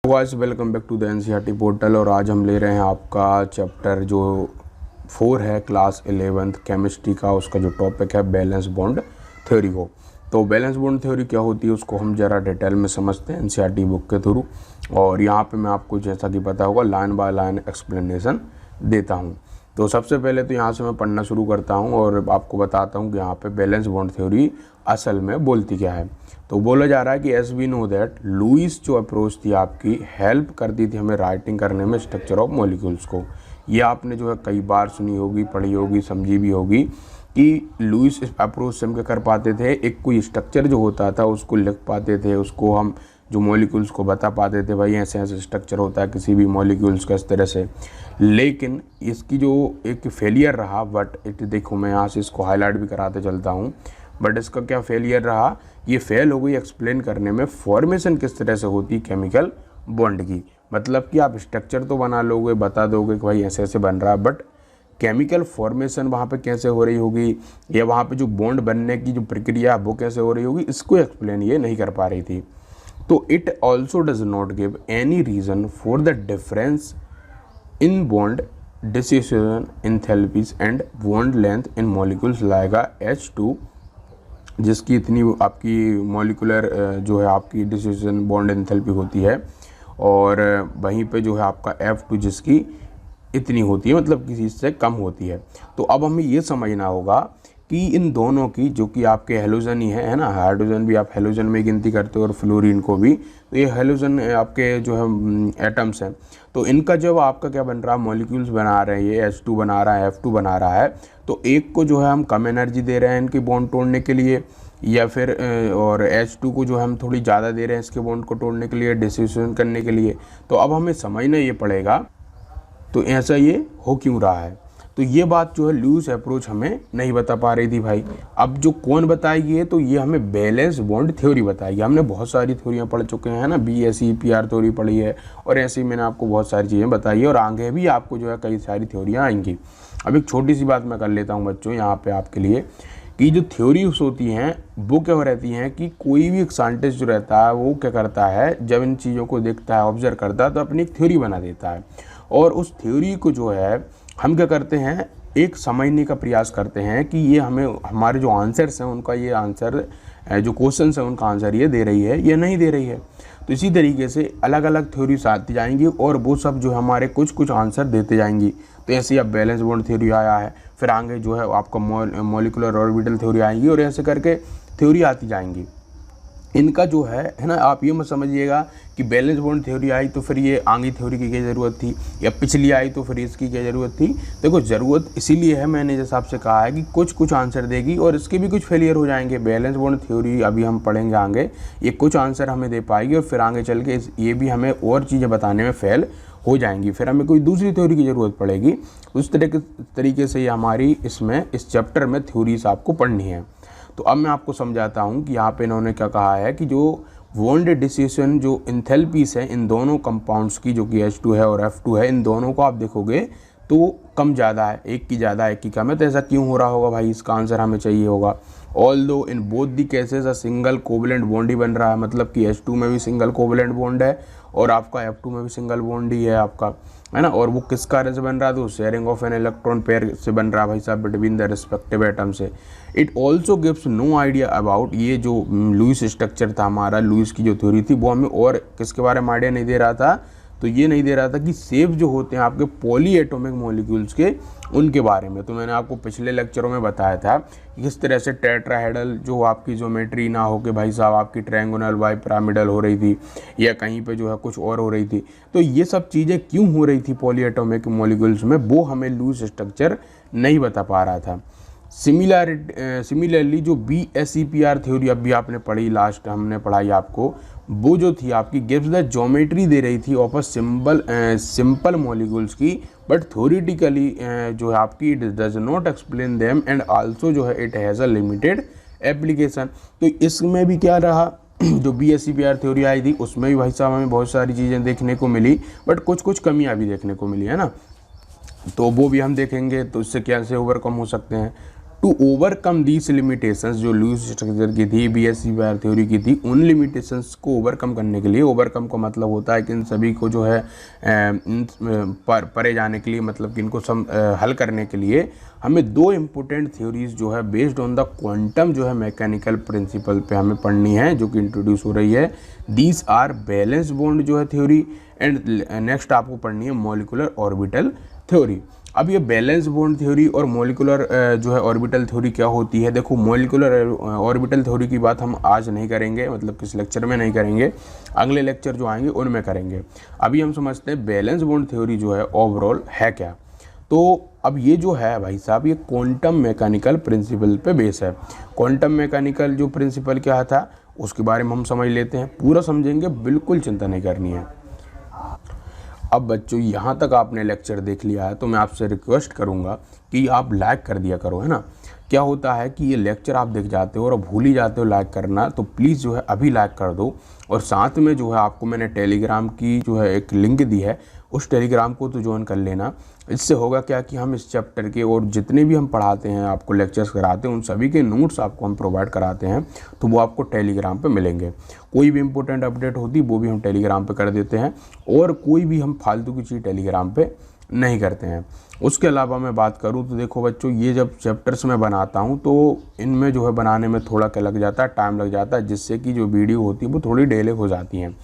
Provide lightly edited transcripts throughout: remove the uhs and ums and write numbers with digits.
Guys welcome back to the NCERT portal. और आज हम ले रहे हैं आपका चैप्टर जो 4 है क्लास 11th केमिस्ट्री का। उसका जो टॉपिक है बैलेंस बॉन्ड थ्योरी को। तो बैलेंस बॉन्ड थ्योरी क्या होती है उसको हम ज़रा डिटेल में समझते हैं एनसीईआरटी बुक के थ्रू। और यहाँ पे मैं आपको जैसा कि पता होगा लाइन बाय लाइन एक्सप्लेनेशन देता हूँ। तो सबसे पहले तो यहाँ से मैं पढ़ना शुरू करता हूँ और आपको बताता हूँ कि यहाँ पे बैलेंस बॉन्ड थ्योरी असल में बोलती क्या है। तो बोला जा रहा है कि as we know that Lewis जो अप्रोच थी आपकी हेल्प करती थी हमें राइटिंग करने में स्ट्रक्चर ऑफ मॉलिक्यूल्स को। ये आपने जो है कई बार सुनी होगी, पढ़ी होगी, समझी भी होगी कि लुईस इस अप्रोच से हम क्या कर पाते थे, एक कोई स्ट्रक्चर जो होता था उसको लिख पाते थे, उसको हम जो मॉलिक्यूल्स को बता पाते थे भाई ऐसे ऐसे स्ट्रक्चर होता है किसी भी मॉलिक्यूल्स का इस तरह से। लेकिन इसकी जो एक फेलियर रहा, बट इट देखो मैं यहाँ से इसको हाईलाइट भी कराते चलता हूँ, बट इसका क्या फेलियर रहा, ये फेल हो गई एक्सप्लेन करने में फॉर्मेशन किस तरह से होती केमिकल बॉन्ड की। मतलब कि आप स्ट्रक्चर तो बना लोगे, बता दोगे कि भाई ऐसे ऐसे बन रहा है, बट केमिकल फॉर्मेशन वहाँ पे कैसे हो रही होगी या वहाँ पे जो बॉन्ड बनने की जो प्रक्रिया वो कैसे हो रही होगी, इसको एक्सप्लेन ये नहीं कर पा रही थी। तो it also does not give any reason for the difference in bond decision enthalpies and bond length in molecules लाएगा H2 जिसकी इतनी आपकी मॉलिकुलर जो है आपकी डिसिशन बॉन्ड एंथैल्पी होती है, और वहीं पे जो है आपका F2 जिसकी इतनी होती है, मतलब किसी से कम होती है। तो अब हमें ये समझना होगा कि इन दोनों की जो कि आपके हेलोजन ही है ना, हाइड्रोजन भी आप हेलोजन में गिनती करते हो और फ्लोरीन को भी, तो ये हेलोजन आपके जो है एटम्स हैं। तो इनका जब आपका क्या बन रहा है, मॉलिक्यूल्स बना रहे हैं, ये H2 बना रहा है, F2 बना रहा है, तो एक को जो है हम कम एनर्जी दे रहे हैं इनकी बॉन्ड तोड़ने के लिए, या फिर और H2 को जो हम थोड़ी ज़्यादा दे रहे हैं इसके बॉन्ड को तोड़ने के लिए, डिसोसिएशन करने के लिए। तो अब हमें समझना ये पड़ेगा तो ऐसा ये हो क्यों रहा है। तो ये बात जो है लुईस अप्रोच हमें नहीं बता पा रही थी भाई। अब जो कौन बताएगी है, तो ये हमें बैलेंस बॉन्ड थ्योरी बताएगी। हमने बहुत सारी थ्योरियाँ पढ़ चुके हैं ना, BSEPR थ्योरी पढ़ी है और ऐसे ही मैंने आपको बहुत सारी चीज़ें बताई है और आगे भी आपको जो है कई सारी थ्योरियाँ आएंगी। अब एक छोटी सी बात मैं कर लेता हूँ बच्चों यहाँ पे आपके लिए, कि जो थ्योरीज होती हैं वो क्या रहती हैं कि कोई भी एक साइंटिस्ट जो रहता है वो क्या करता है, जब इन चीज़ों को देखता है, ऑब्जर्व करता है, तो अपनी एक थ्योरी बना देता है। और उस थ्योरी को जो है हम क्या करते हैं, एक समझने का प्रयास करते हैं कि ये हमें हमारे जो आंसर्स हैं उनका ये आंसर, जो क्वेश्चंस हैं उनका आंसर ये दे रही है या नहीं दे रही है। तो इसी तरीके से अलग अलग थ्योरीज आती जाएंगी और वो सब जो हमारे कुछ कुछ आंसर देते जाएंगी। तो ऐसे ही अब बैलेंस बॉन्ड थ्योरी आया है, फिर आगे जो है आपका मॉलिकुलर ऑर्बिटल थ्योरी आएंगी और ऐसे करके थ्योरी आती जाएंगी। इनका जो है ना, आप ये मत समझिएगा कि बैलेंस बॉन्ड थ्योरी आई तो फिर ये आगे थ्योरी की क्या ज़रूरत थी, या पिछली आई तो फिर इसकी क्या ज़रूरत थी। देखो ज़रूरत इसीलिए है, मैंने जैसा आपसे कहा है कि कुछ कुछ आंसर देगी और इसके भी कुछ फेलियर हो जाएंगे। बैलेंस बॉन्ड थ्योरी अभी हम पढ़ेंगे आगे, ये कुछ आंसर हमें दे पाएगी और फिर आगे चल के ये भी हमें और चीज़ें बताने में फेल हो जाएंगी, फिर हमें कोई दूसरी थ्योरी की ज़रूरत पड़ेगी। उस तरीके से ये हमारी इसमें इस चैप्टर में थ्योरीज आपको पढ़नी है। तो अब मैं आपको समझाता हूँ कि यहाँ पे इन्होंने क्या कहा है कि जो बॉन्ड डिसिशन जो एंथैल्पीज है इन दोनों कंपाउंड्स की, जो कि H2 है और F2 है, इन दोनों को आप देखोगे तो कम ज़्यादा है, एक की ज़्यादा एक की कम है। तो ऐसा क्यों हो रहा होगा भाई, इसका आंसर हमें चाहिए होगा। Although in both the cases a single covalent bond ही बन रहा है, मतलब कि H2 में भी सिंगल कोवलेंट बॉन्ड है और आपका F2 में भी सिंगल बॉन्ड ही है आपका, है ना। और वो किस कारण से बन रहा है, तो sharing of an electron pair से बन रहा है भाई साहब बिटवीन द रिस्पेक्टिव एटम से। It also gives no idea about, ये जो लुईस स्ट्रक्चर था हमारा, लुईस की जो थ्योरी थी वो हमें और किसके बारे में आइडिया नहीं दे रहा था, तो ये नहीं दे रहा था कि शेप जो होते हैं आपके पॉली एटॉमिक मॉलिक्यूल्स के, उनके बारे में। तो मैंने आपको पिछले लेक्चरों में बताया था कि किस तरह से टेट्राहेड्रल जो आपकी ज्योमेट्री ना हो के भाई साहब आपकी ट्रायंगुलर बाई पिरामिडल हो रही थी, या कहीं पे जो है कुछ और हो रही थी। तो ये सब चीज़ें क्यों हो रही थी पॉली एटॉमिक मॉलिक्यूल्स में, वो हमें लुईस स्ट्रक्चर नहीं बता पा रहा था। सिमिलरली जो BSEPR थ्योरी अभी आपने पढ़ी, लास्ट हमने पढ़ाई आपको, वो जो थी आपकी गिव्स द ज्योमेट्री दे रही थी ऑफ अ सिंपल मॉलिक्यूल्स की, बट थ्योरेटिकली जो है आपकी it does not explain them and also जो है it has a limited application. तो इसमें भी क्या रहा, जो BSEPR थ्योरी आई थी उसमें भी भाई साहब हमें बहुत सारी चीज़ें देखने को मिली, बट कुछ कुछ कमियाँ भी देखने को मिली, है ना। तो वो भी हम देखेंगे, तो इससे कैसे ओवरकम हो सकते हैं। टू ओवरकम दीज लिमिटेशंस, जो लुईस स्ट्रक्चर की थी, बीएससी वायर थ्योरी की थी, उन लिमिटेशंस को ओवरकम करने के लिए, ओवरकम का मतलब होता है कि इन सभी को जो है परे जाने के लिए, मतलब कि इनको हल करने के लिए हमें दो इम्पोर्टेंट थ्योरीज जो है बेस्ड ऑन द क्वांटम जो है मैकेनिकल प्रिंसिपल पे हमें पढ़नी है, जो कि इंट्रोड्यूस हो रही है। दीज आर बैलेंस बॉन्ड जो है थ्योरी, एंड नेक्स्ट आपको पढ़नी है मॉलिकुलर ऑर्बिटल थ्योरी। अब ये बैलेंस बॉन्ड थ्योरी और मॉलिकुलर जो है ऑर्बिटल थ्योरी क्या होती है, देखो मॉलिकुलर ऑर्बिटल थ्योरी की बात हम आज नहीं करेंगे, मतलब किस लेक्चर में नहीं करेंगे, अगले लेक्चर जो आएंगे उनमें करेंगे। अभी हम समझते हैं बैलेंस बॉन्ड थ्योरी जो है ओवरऑल है क्या। तो अब ये जो है भाई साहब, ये क्वांटम मैकेनिकल प्रिंसिपल पे बेस है। क्वांटम मैकेनिकल जो प्रिंसिपल क्या था उसके बारे में हम समझ लेते हैं, पूरा समझेंगे, बिल्कुल चिंता नहीं करनी है। अब बच्चों यहाँ तक आपने लेक्चर देख लिया है तो मैं आपसे रिक्वेस्ट करूँगा कि आप लाइक कर दिया करो, है ना। क्या होता है कि ये लेक्चर आप देख जाते हो और भूल ही जाते हो लाइक करना, तो प्लीज़ जो है अभी लाइक कर दो। और साथ में जो है आपको मैंने टेलीग्राम की जो है एक लिंक दी है, उस टेलीग्राम को तो ज्वाइन कर लेना। इससे होगा क्या कि हम इस चैप्टर के और जितने भी हम पढ़ाते हैं, आपको लेक्चर्स कराते हैं, उन सभी के नोट्स आपको हम प्रोवाइड कराते हैं, तो वो आपको टेलीग्राम पे मिलेंगे। कोई भी इंपॉर्टेंट अपडेट होती वो भी हम टेलीग्राम पे कर देते हैं, और कोई भी हम फालतू की चीज़ टेलीग्राम पे नहीं करते हैं। उसके अलावा मैं बात करूँ तो देखो बच्चों, ये जब चैप्टर्स मैं बनाता हूँ तो इनमें जो है बनाने में थोड़ा क्या लग जाता है, टाइम लग जाता है, जिससे कि जो वीडियो होती है वो थोड़ी डिले हो जाती हैं।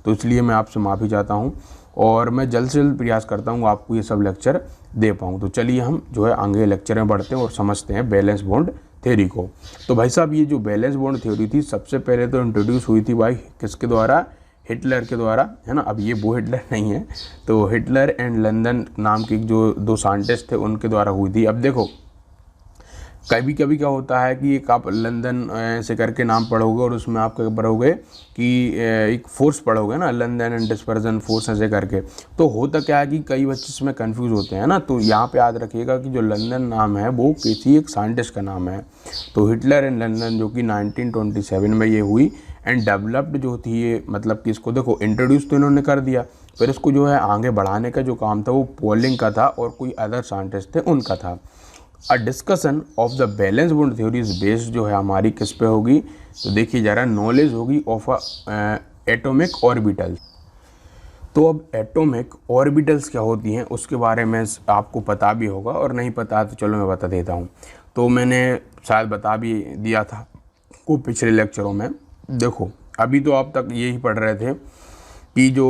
तो इसलिए मैं आपसे माफ़ी चाहता हूँ, और मैं जल्द से जल्द प्रयास करता हूँ आपको ये सब लेक्चर दे पाऊँ। तो चलिए हम जो है आगे लेक्चर में बढ़ते हैं और समझते हैं बैलेंस बॉन्ड थ्योरी को। तो भाई साहब, ये जो बैलेंस बॉन्ड थ्योरी थी सबसे पहले तो इंट्रोड्यूस हुई थी भाई किसके द्वारा, हिटलर के द्वारा, है ना। अब ये वो हिटलर नहीं है, तो हिटलर एंड लंदन नाम के जो दो साइंटिस्ट थे उनके द्वारा हुई थी। अब देखो कभी कभी क्या होता है कि एक आप लंदन ऐसे करके नाम पढ़ोगे और उसमें आप क्या पढ़ोगे कि एक फोर्स पढ़ोगे ना, लंदन एंड डिस्पर्जन फोर्स ऐसे करके, तो होता क्या है कि कई बच्चे इसमें कंफ्यूज होते हैं ना। तो यहाँ पे याद रखिएगा कि जो लंदन नाम है वो किसी एक साइंटिस्ट का नाम है। तो हिटलर एंड लंदन जो कि 1927 में ये हुई, एंड डेवलप्ड जो थी ये, मतलब कि इसको देखो इंट्रोड्यूस तो इन्होंने कर दिया, फिर इसको जो है आगे बढ़ाने का जो काम था वो पॉलिंग का था और कोई अदर साइंटिस्ट थे उनका था। A discussion of the valence bond theory is based जो है हमारी किस पे होगी, तो देखिए ज़रा, नॉलेज होगी ऑफ एटॉमिक ऑर्बिटल्स। तो अब एटॉमिक ऑर्बिटल्स क्या होती हैं उसके बारे में आपको पता भी होगा, और नहीं पता तो चलो मैं बता देता हूँ। तो मैंने शायद बता भी दिया था को पिछले लेक्चरों में। देखो अभी तो आप तक यही पढ़ रहे थे कि जो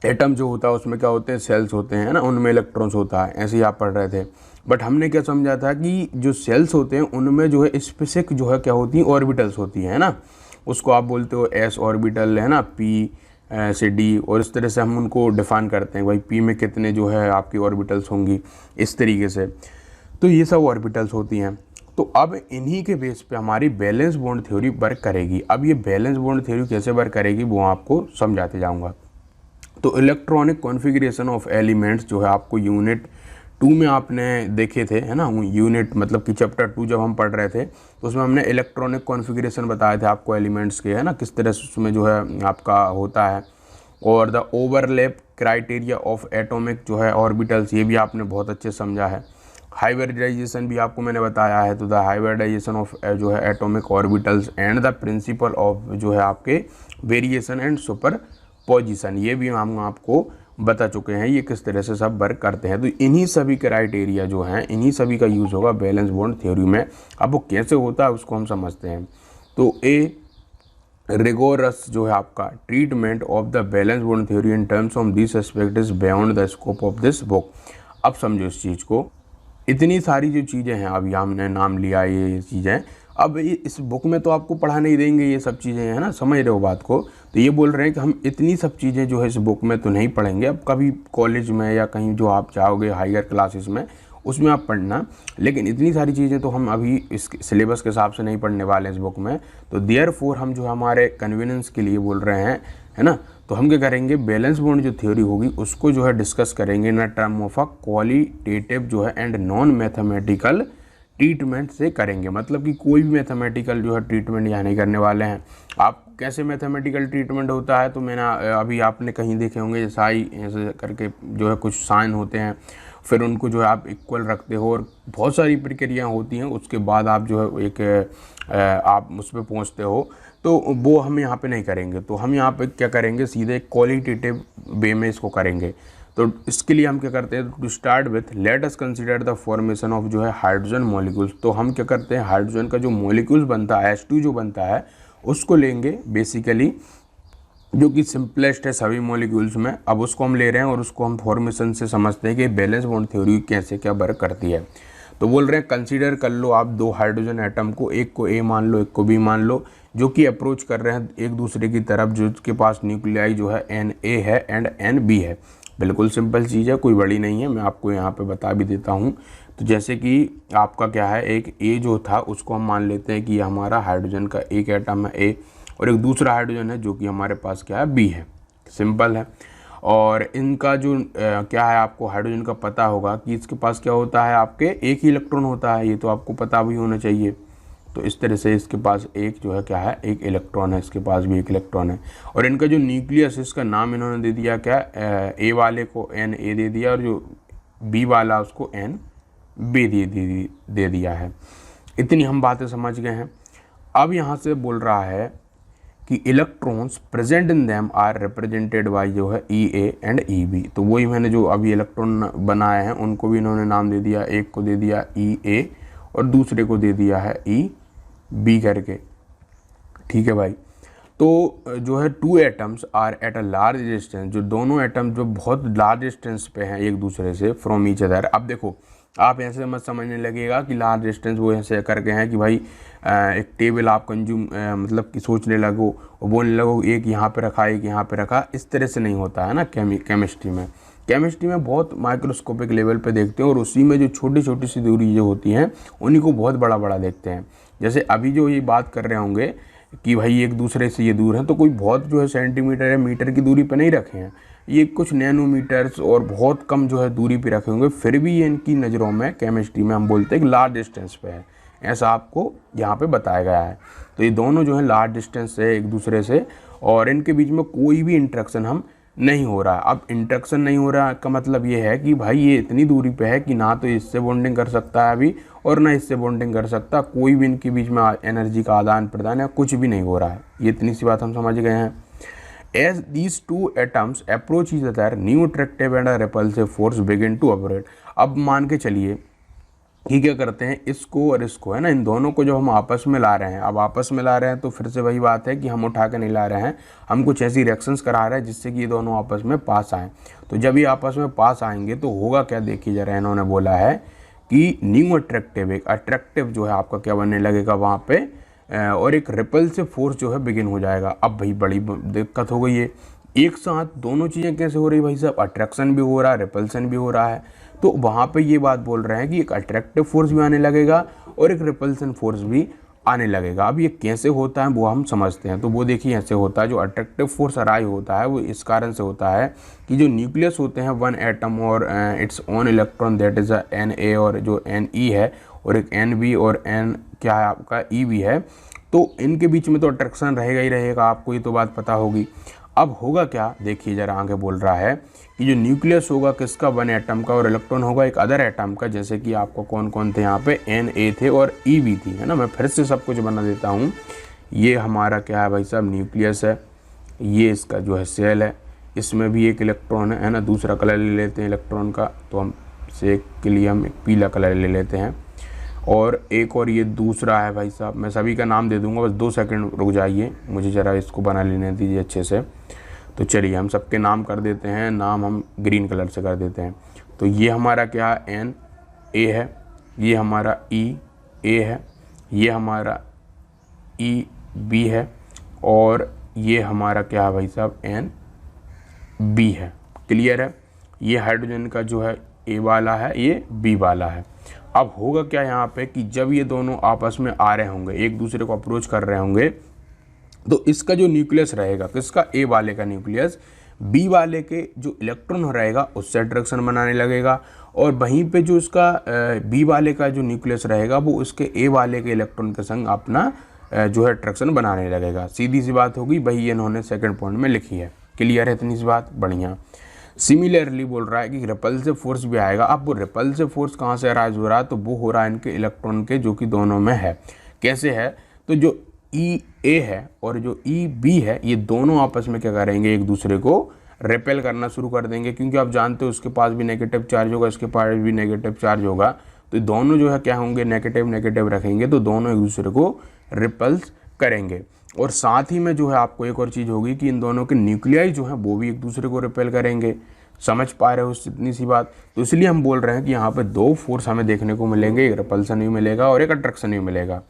एटम जो होता है उसमें क्या होते हैं, सेल्स होते हैं ना, उनमें इलेक्ट्रॉन्स होता है, ऐसे ही आप पढ़ रहे थे। बट हमने क्या समझा था कि जो सेल्स होते हैं उनमें जो है स्पेसिफिक जो है क्या होती हैं, ऑर्बिटल्स होती हैं ना। उसको आप बोलते हो एस ऑर्बिटल, है ना, पी से डी, और इस तरह से हम उनको डिफाइन करते हैं, भाई पी में कितने जो है आपकी ऑर्बिटल्स होंगी, इस तरीके से। तो ये सब ऑर्बिटल्स होती हैं। तो अब इन्हीं के बेस पे हमारी बैलेंस बॉन्ड थ्योरी वर्क करेगी। अब ये बैलेंस बॉन्ड थ्योरी कैसे वर्क करेगी वो आपको समझाते जाऊंगा। तो इलेक्ट्रॉनिक कॉन्फ़िगरेशन ऑफ एलिमेंट्स जो है आपको यूनिट 2 में आपने देखे थे, है ना। यूनिट मतलब कि चैप्टर 2 जब हम पढ़ रहे थे तो उसमें हमने इलेक्ट्रॉनिक कॉन्फ़िगरेशन बताए थे आपको एलिमेंट्स के, है ना, किस तरह से उसमें जो है आपका होता है। और the overlap criteria of atomic जो है ऑर्बिटल्स, ये भी आपने बहुत अच्छे समझा है। हाइब्रिडाइजेशन भी आपको मैंने बताया है। तो द हाइब्रिडाइजेशन ऑफ जो है atomic orbitals and the principle of जो है आपके वेरिएशन एंड सुपर पोजीशन, ये भी हम आपको बता चुके हैं ये किस तरह से सब वर्क करते हैं। तो इन्हीं सभी क्राइटेरिया जो हैं, इन्हीं सभी का यूज़ होगा बैलेंस बॉन्ड थ्योरी में। अब वो कैसे होता है उसको हम समझते हैं। तो ए रिगोरस जो है आपका treatment of the valence bond theory in terms of this aspect is beyond the scope of this book. अब समझो इस चीज़ को, इतनी सारी जो चीज़ें हैं, अभी हमने नाम लिया ये चीज़ें, अब इस बुक में तो आपको पढ़ा नहीं देंगे ये सब चीज़ें, है ना, समझ रहे हो बात को। तो ये बोल रहे हैं कि हम इतनी सब चीज़ें जो है इस बुक में तो नहीं पढ़ेंगे, अब कभी कॉलेज में या कहीं जो आप जाओगे हायर क्लासेस में उसमें आप पढ़ना, लेकिन इतनी सारी चीज़ें तो हम अभी इस सिलेबस के हिसाब से नहीं पढ़ने वाले इस बुक में। तो देयरफॉर हम जो हमारे कन्वीनियंस के लिए बोल रहे हैं, है ना। तो हम क्या करेंगे, बैलेंस बॉन्ड जो थ्योरी होगी उसको जो है डिस्कस करेंगे in term of a qualitative जो है एंड नॉन मैथमेटिकल ट्रीटमेंट से करेंगे। मतलब कि कोई भी मैथमेटिकल जो है ट्रीटमेंट यहाँ नहीं करने वाले हैं। आप कैसे मैथमेटिकल ट्रीटमेंट होता है, तो मैंने अभी आपने कहीं देखे होंगे जैसे आई ऐसे करके जो है कुछ साइन होते हैं, फिर उनको जो है आप इक्वल रखते हो और बहुत सारी प्रक्रियाएं होती हैं, उसके बाद आप जो है एक आप उस पर पहुँचते हो। तो वो हम यहाँ पे नहीं करेंगे, तो हम यहाँ पे क्या करेंगे, सीधे क्वालिटेटिव वे में इसको करेंगे। तो इसके लिए हम क्या करते हैं, to start with let us consider the formation of जो है हाइड्रोजन मॉलिक्यूल्स। तो हम क्या करते हैं, हाइड्रोजन का जो मॉलिक्यूल्स बनता है H2 जो बनता है उसको लेंगे बेसिकली, जो कि सिंपलेस्ट है सभी मॉलिक्यूल्स में। अब उसको हम ले रहे हैं और उसको हम फॉर्मेशन से समझते हैं कि बैलेंस बॉन्ड थ्योरी कैसे क्या वर्क करती है। तो बोल रहे हैं कंसीडर कर लो आप दो हाइड्रोजन एटम को, एक को A मान लो, एक को B मान लो, जो कि अप्रोच कर रहे हैं एक दूसरे की तरफ, जिसके पास न्यूक्लियाई जो है Na है एंड Nb है। बिल्कुल सिंपल चीज़ है, कोई बड़ी नहीं है, मैं आपको यहाँ पे बता भी देता हूँ। तो जैसे कि आपका क्या है, एक A जो था उसको हम मान लेते हैं कि ये हमारा हाइड्रोजन का एक एटम है A, और एक दूसरा हाइड्रोजन है जो कि हमारे पास क्या है B है। सिंपल है। और इनका जो क्या है, आपको हाइड्रोजन का पता होगा कि इसके पास क्या होता है, आपके एक ही इलेक्ट्रॉन होता है, ये तो आपको पता भी होना चाहिए। तो इस तरह से इसके पास एक जो है क्या है, एक इलेक्ट्रॉन है, इसके पास भी एक इलेक्ट्रॉन है। और इनका जो न्यूक्लियस, इसका नाम इन्होंने दे दिया क्या, ए वाले को Na दे दिया और जो बी वाला उसको Nb दे दिया है। इतनी हम बातें समझ गए हैं। अब यहाँ से बोल रहा है कि electrons present in them are represented by जो है Ea एंड Eb। तो वही मैंने जो अभी इलेक्ट्रॉन बनाए हैं उनको भी इन्होंने नाम दे दिया, एक को दे दिया Ea और दूसरे को दे दिया है Eb करके। ठीक है भाई। तो जो है two atoms are at a large distance, जो दोनों एटम जो बहुत लार्ज डिस्टेंस पे हैं एक दूसरे से, फ्रॉम ईच अदर। अब देखो आप ऐसे मत समझने लगेगा कि लार्ज डिस्टेंस वो ऐसे करके हैं कि भाई एक टेबल आप मतलब कि सोचने लगो और बोलने लगो एक यहाँ पे रखा, एक यहाँ पे रखा, इस तरह से नहीं होता है ना। केमिस्ट्री में बहुत माइक्रोस्कोपिक लेवल पे देखते हैं और उसी में जो छोटी छोटी सी दूरी जो होती हैं उन्हीं को बहुत बड़ा बड़ा देखते हैं। जैसे अभी जो ये बात कर रहे होंगे कि भाई एक दूसरे से ये दूर हैं, तो कोई बहुत जो है सेंटीमीटर या मीटर की दूरी पे नहीं रखे हैं, ये कुछ नैनोमीटर्स और बहुत कम जो है दूरी पे रखे होंगे, फिर भी ये इनकी नज़रों में केमिस्ट्री में हम बोलते हैं कि लार्ज डिस्टेंस पे है, ऐसा आपको यहाँ पे बताया गया है। तो ये दोनों जो है लार्ज डिस्टेंस से एक दूसरे से, और इनके बीच में कोई भी इंटरेक्शन हम नहीं हो रहा है। अब इंटरेक्शन नहीं हो रहा का मतलब ये है कि भाई ये इतनी दूरी पे है कि ना तो इससे बॉन्डिंग कर सकता है अभी और ना इससे बॉन्डिंग कर सकता, कोई भी इनके बीच में एनर्जी का आदान प्रदान या कुछ भी नहीं हो रहा है। ये इतनी सी बात हम समझ गए हैं। As these two atoms approach each other, new attractive and a repulsive force begin to operate। अब मान के चलिए कि क्या करते हैं, इसको और इसको है ना, इन दोनों को जो हम आपस में ला रहे हैं, अब आपस में ला रहे हैं तो फिर से वही बात है कि हम उठा के नहीं ला रहे हैं, हम कुछ ऐसी रिएक्शंस करा रहे हैं जिससे कि ये दोनों आपस में पास आएँ। तो जब ये आपस में पास आएंगे तो होगा क्या, देखिए जरा, इन्होंने बोला है कि न्यू अट्रैक्टिव, एक अट्रैक्टिव जो है आपका क्या बनने लगेगा वहाँ पे, और एक रिपल्सिव फोर्स जो है बिगिन हो जाएगा। अब भाई बड़ी दिक्कत हो गई है, एक साथ दोनों चीज़ें कैसे हो रही भाई साहब, अट्रैक्शन भी हो रहा है, रिपल्सन भी हो रहा है। तो वहाँ पे ये बात बोल रहे हैं कि एक अट्रैक्टिव फोर्स भी आने लगेगा और एक रिपल्सन फोर्स भी आने लगेगा। अब ये कैसे होता है वो हम समझते हैं। तो वो देखिए ऐसे होता है, जो अट्रैक्टिव फोर्स अराइज होता है वो इस कारण से होता है कि जो न्यूक्लियस होते हैं वन एटम और its own electron that is Na और जो Ne है और एक Nb और N क्या है आपका Eb है, तो इनके बीच में तो अट्रैक्शन रहेगा ही रहेगा, आपको ये तो बात पता होगी। अब होगा क्या, देखिए जरा आगे बोल रहा है कि जो न्यूक्लियस होगा किसका, वन एटम का, और इलेक्ट्रॉन होगा एक अदर एटम का। जैसे कि आपको कौन कौन थे यहाँ पे, Na थे और Eb थी, है ना। मैं फिर से सब कुछ बना देता हूँ। ये हमारा क्या है भाई साहब, न्यूक्लियस है, ये इसका जो है सेल है, इसमें भी एक इलेक्ट्रॉन है ना। दूसरा कलर ले लेते हैं इलेक्ट्रॉन का, तो हम से के लिए हम एक पीला कलर ले लेते हैं। और एक और ये दूसरा है भाई साहब, मैं सभी का नाम दे दूंगा, बस 2 सेकंड रुक जाइए, मुझे ज़रा इसको बना लेने दीजिए अच्छे से। तो चलिए हम सबके नाम कर देते हैं, नाम हम ग्रीन कलर से कर देते हैं। तो ये हमारा क्या है, Na है, ये हमारा Ea है, ये हमारा Eb है, और ये हमारा क्या है भाई साहब, Nb है। क्लियर है। ये हाइड्रोजन का जो है A वाला है, ये B वाला है। अब होगा क्या यहाँ पे कि जब ये दोनों आपस में आ रहे होंगे, एक दूसरे को अप्रोच कर रहे होंगे, तो इसका जो न्यूक्लियस रहेगा किसका, A वाले का न्यूक्लियस B वाले के जो इलेक्ट्रॉन रहेगा उससे अट्रैक्शन बनाने लगेगा, और वहीं पे जो इसका B वाले का जो न्यूक्लियस रहेगा वो उसके A वाले के इलेक्ट्रॉन के संग अपना जो है अट्रैक्शन बनाने लगेगा। सीधी सी बात होगी, वही इन्होंने सेकंड पॉइंट में लिखी है। क्लियर है इतनी सी बात? बढ़िया। सिमिलरली बोल रहा है कि रिपल्सिव फोर्स भी आएगा। अब वो रिपल्सिव फोर्स कहाँ से अराइज हो रहा है? तो वो हो रहा है इनके इलेक्ट्रॉन के, जो कि दोनों में है। कैसे है? तो जो ई ए है और जो ई बी है, ये दोनों आपस में क्या करेंगे? एक दूसरे को रिपेल करना शुरू कर देंगे, क्योंकि आप जानते हो उसके पास भी नेगेटिव चार्ज होगा, इसके पास भी नेगेटिव चार्ज होगा, तो दोनों जो है क्या होंगे? नेगेटिव नेगेटिव रखेंगे, तो दोनों एक दूसरे को रिपल्स करेंगे। और साथ ही में जो है आपको एक और चीज़ होगी कि इन दोनों के न्यूक्लियाई जो है वो भी एक दूसरे को रिपेल करेंगे। समझ पा रहे हो इतनी सी बात? तो इसलिए हम बोल रहे हैं कि यहाँ पे दो फोर्स हमें देखने को मिलेंगे, एक रिपल्सन भी मिलेगा और एक अट्रैक्शन भी मिलेगा।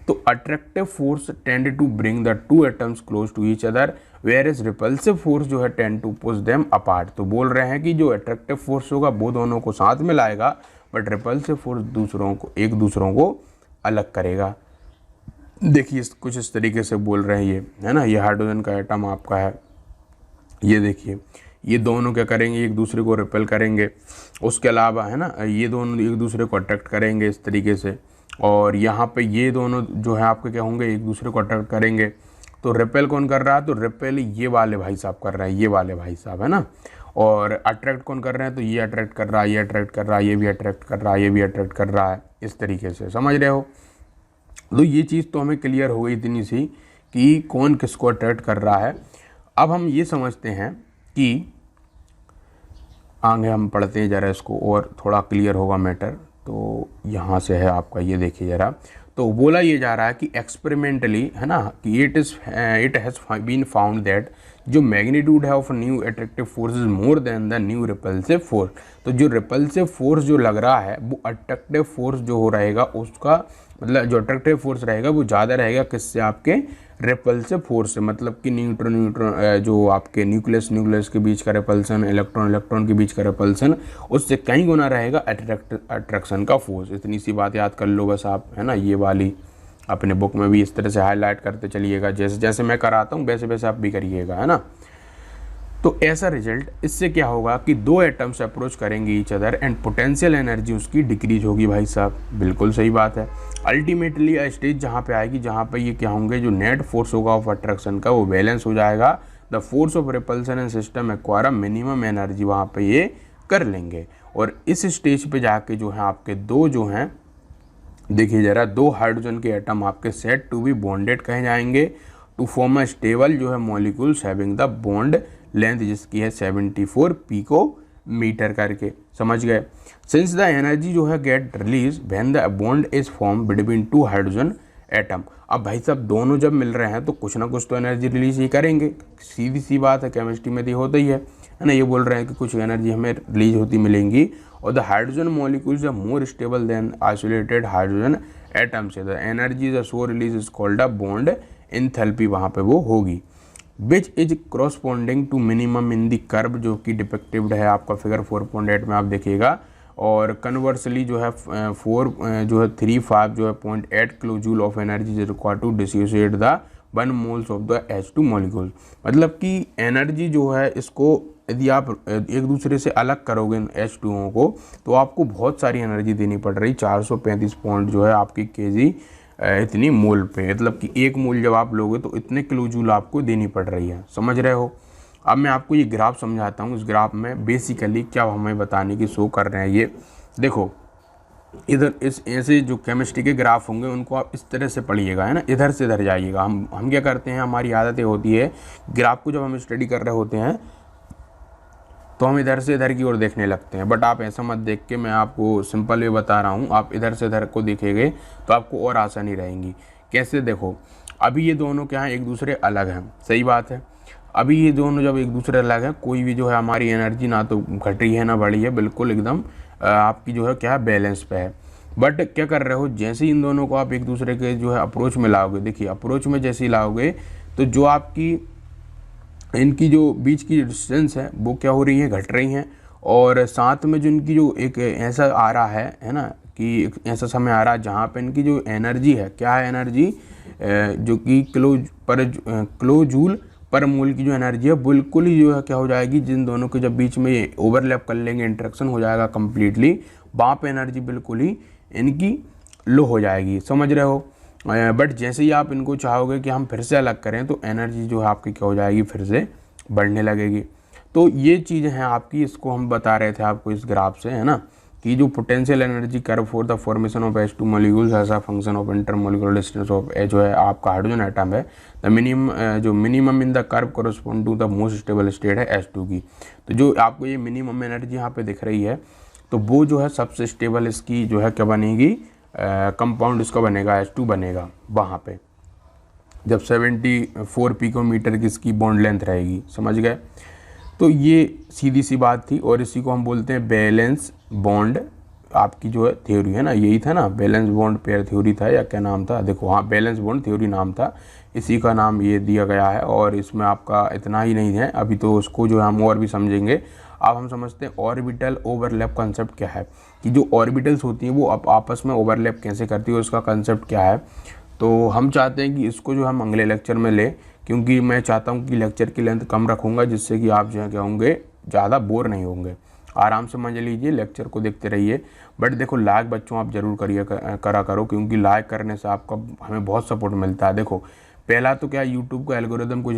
तो attractive force tend to bring the two atoms close to each other, where is repulsive force जो है tend to push them apart. तो बोल रहे हैं कि जो अट्रैक्टिव फोर्स होगा वो दोनों को साथ में लाएगा, बट रिपल्सिव फोर्स एक दूसरों को अलग करेगा। देखिए कुछ इस तरीके से बोल रहे हैं ये, है ना। ये हाइड्रोजन का एटम आपका है, ये देखिए, ये दोनों क्या करेंगे? एक दूसरे को रिपेल करेंगे। उसके अलावा है ना, ये दोनों एक दूसरे को अट्रैक्ट करेंगे इस तरीके से। और यहाँ पे ये दोनों जो है आपके क्या होंगे? एक दूसरे को अट्रैक्ट करेंगे। तो रिपेल कौन कर रहा है? तो रिपेल ये वाले भाई साहब कर रहे हैं, ये वाले भाई साहब, है ना। और अट्रैक्ट कौन कर रहे हैं? तो ये अट्रैक्ट कर रहा है, ये अट्रैक्ट कर रहा है, ये भी अट्रैक्ट कर रहा है, ये भी अट्रैक्ट कर रहा है, इस तरीके से। समझ रहे हो? तो ये चीज़ तो हमें क्लियर हो गई इतनी सी कि कौन किसको अट्रैक्ट कर रहा है। अब हम ये समझते हैं कि आगे हम पढ़ते हैं ज़रा इसको, और थोड़ा क्लियर होगा मैटर। तो यहाँ से है आपका, ये देखिए ज़रा। तो बोला ये जा रहा है कि एक्सपेरिमेंटली, है ना, कि it has been found that जो मैग्नीट्यूड है of new attractive force is more than the new repulsive force. तो जो रिपल्सिव फोर्स जो लग रहा है वो अट्रैक्टिव फोर्स जो हो रहेगा उसका, मतलब जो अट्रैक्टिव फोर्स रहेगा वो ज़्यादा रहेगा किससे? आपके रिपल्सिव फोर्स से। मतलब कि न्यूट्रॉन जो आपके न्यूक्लियस के बीच का रिपल्सन, इलेक्ट्रॉन के बीच का रिपल्सन, उससे कई गुना रहेगा अट्रैक्शन का फोर्स। इतनी सी बात याद कर लो बस आप, है ना। ये वाली अपने बुक में भी इस तरह से हाईलाइट करते चलिएगा, जैसे जैसे मैं कराता हूँ वैसे वैसे आप भी करिएगा, है ना। तो ऐसा रिजल्ट, इससे क्या होगा कि दो एटम्स अप्रोच करेंगे each other and potential energy उसकी डिक्रीज होगी भाई साहब। बिल्कुल सही बात है। अल्टीमेटली स्टेज जहाँ पे आएगी, जहाँ पे ये क्या होंगे? जो नेट फोर्स होगा ऑफ अट्रैक्शन का वो बैलेंस हो जाएगा। The force of repulsion and system acquire minimum energy वहाँ पे ये कर लेंगे। और इस स्टेज पे जाके जो है आपके दो जो हैं, देखिए ज़रा, दो हाइड्रोजन के एटम आपके सेट टू बी बॉन्डेड कहे जाएंगे टू फॉर्म अ स्टेबल जो है molecules having the bond length जिसकी है 74 पिकोमीटर करके। समझ गए? सिंस द एनर्जी जो है get release when the bond is form between two hydrogen atom. अब भाई साहब दोनों जब मिल रहे हैं तो कुछ ना कुछ तो एनर्जी रिलीज ही करेंगे, सीधी सी बात है, केमिस्ट्री में तो होता ही है ना। ये बोल रहे हैं कि कुछ एनर्जी हमें रिलीज होती मिलेंगी। और the hydrogen molecules are more stable than isolated hydrogen atom से the energy is so release is called a bond enthalpy, वहाँ पे वो होगी। Which is corresponding to minimum in the curve, जो कि डिपिक्टेड है आपका फिगर 4.8 में आप देखिएगा। और कन्वर्सली जो है 35 जो है 0.8 kilo joule of energy is required to dissociate the 1 moles of the H2 molecule. मतलब कि एनर्जी जो है इसको यदि आप एक दूसरे से अलग करोगे H2O को, तो आपको बहुत सारी एनर्जी देनी पड़ रही। 435 पॉइंट जो है आपकी केजी इतनी मोल पे, मतलब कि एक मोल जब आप लोगे तो इतने किलो जूल आपको देनी पड़ रही है। समझ रहे हो? अब मैं आपको ये ग्राफ समझाता हूँ। इस ग्राफ में बेसिकली क्या हमें बताने की शो कर रहे हैं, ये देखो। इधर इस ऐसे जो केमिस्ट्री के ग्राफ होंगे उनको आप इस तरह से पढ़िएगा, है ना। इधर से इधर जाइएगा। हम क्या करते हैं, हमारी आदतें होती है, ग्राफ को जब हम स्टडी कर रहे होते हैं तो हम इधर से इधर की ओर देखने लगते हैं। बट आप ऐसा मत देख के, मैं आपको सिंपल वे बता रहा हूँ, आप इधर से इधर को देखेंगे तो आपको और आसानी रहेंगी। कैसे? देखो, अभी ये दोनों क्या हैं? एक दूसरे अलग हैं, सही बात है। अभी ये दोनों जब एक दूसरे अलग हैं, कोई भी जो है हमारी एनर्जी ना तो घटी है ना बढ़ी है, बिल्कुल एकदम आपकी जो है क्या है, बैलेंस पे है। बट क्या कर रहे हो, जैसे ही इन दोनों को आप एक दूसरे के जो है अप्रोच में लाओगे, देखिए अप्रोच में जैसे ही लाओगे तो जो आपकी इनकी जो बीच की डिस्टेंस है वो क्या हो रही है? घट रही हैं। और साथ में जो इनकी जो एक ऐसा आ रहा है ना, कि एक ऐसा समय आ रहा है जहाँ पे इनकी जो एनर्जी है, क्या है एनर्जी, जो कि किलो जूल पर मोल की जो एनर्जी है बिल्कुल ही जो है क्या हो जाएगी, जिन दोनों के जब बीच में ये ओवरलैप कर लेंगे, इंटरेक्शन हो जाएगा कम्प्लीटली, वहाँ पे एनर्जी बिल्कुल ही इनकी लो हो जाएगी। समझ रहे हो? बट जैसे ही आप इनको चाहोगे कि हम फिर से अलग करें तो एनर्जी जो है आपकी क्या हो जाएगी, फिर से बढ़ने लगेगी। तो ये चीज़ है आपकी, इसको हम बता रहे थे आपको इस ग्राफ से, है ना, कि जो potential energy curve for the formation of H2 molecules as a function of intermolecular distance of जो है आपका हाइड्रोजन एटम है, the minimum in the curve correspond to the most stable state है H2 की। तो जो आपको ये मिनिमम एनर्जी यहाँ पे दिख रही है, तो वो जो है सबसे स्टेबल इसकी जो है क्या बनेगी, कंपाउंड इसका बनेगा, H2 बनेगा वहाँ पे, जब 74 पिकोमीटर की इसकी बॉन्ड लेंथ रहेगी। समझ गए? तो ये सीधी सी बात थी, और इसी को हम बोलते हैं बैलेंस बॉन्ड आपकी जो है थ्योरी, है ना, यही था ना, बैलेंस बॉन्ड पेयर थ्योरी था या क्या नाम था, देखो हाँ बैलेंस बॉन्ड थ्योरी नाम था, इसी का नाम ये दिया गया है। और इसमें आपका इतना ही नहीं है, अभी तो उसको जो है हम और भी समझेंगे। अब हम समझते हैं ऑर्बिटल ओवरलैप कंसेप्ट क्या है, कि जो ऑर्बिटल्स होती हैं वो आपस में ओवरलैप कैसे करती है, उसका कंसेप्ट क्या है। तो हम चाहते हैं कि इसको जो हम अगले लेक्चर में लें, क्योंकि मैं चाहता हूं कि लेक्चर की लेंथ कम रखूंगा, जिससे कि आप जो है क्या होंगे, ज़्यादा बोर नहीं होंगे, आराम से मजा लीजिए, लेक्चर को देखते रहिए। बट देखो लाइक बच्चों आप ज़रूर करा करो, क्योंकि लाइक करने से आपका हमें बहुत सपोर्ट मिलता है। देखो पहला तो क्या, यूट्यूब का एल्गोरिदम कुछ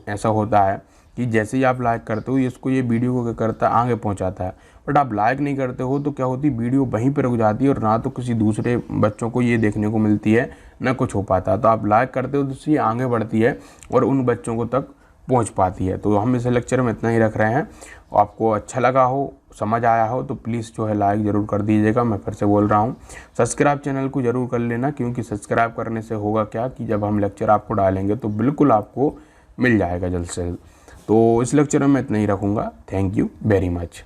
ऐसा होता है कि जैसे ही आप लाइक करते हो इसको, ये वीडियो को क्या करता है, आगे पहुंचाता है। बट आप लाइक नहीं करते हो तो क्या होती, वीडियो वहीं पर रुक जाती है, और ना तो किसी दूसरे बच्चों को ये देखने को मिलती है, ना कुछ हो पाता। तो आप लाइक करते हो तो इससे आगे बढ़ती है और उन बच्चों को तक पहुंच पाती है। तो हम इस लेक्चर में इतना ही रख रहे हैं। आपको अच्छा लगा हो, समझ आया हो, तो प्लीज़ जो है लाइक ज़रूर कर दीजिएगा। मैं फिर से बोल रहा हूँ, सब्सक्राइब चैनल को ज़रूर कर लेना, क्योंकि सब्सक्राइब करने से होगा क्या कि जब हम लेक्चर आपको डालेंगे तो बिल्कुल आपको मिल जाएगा जल्द से जल्द। तो इस लेक्चर में मैं इतना ही रखूँगा। Thank you very much.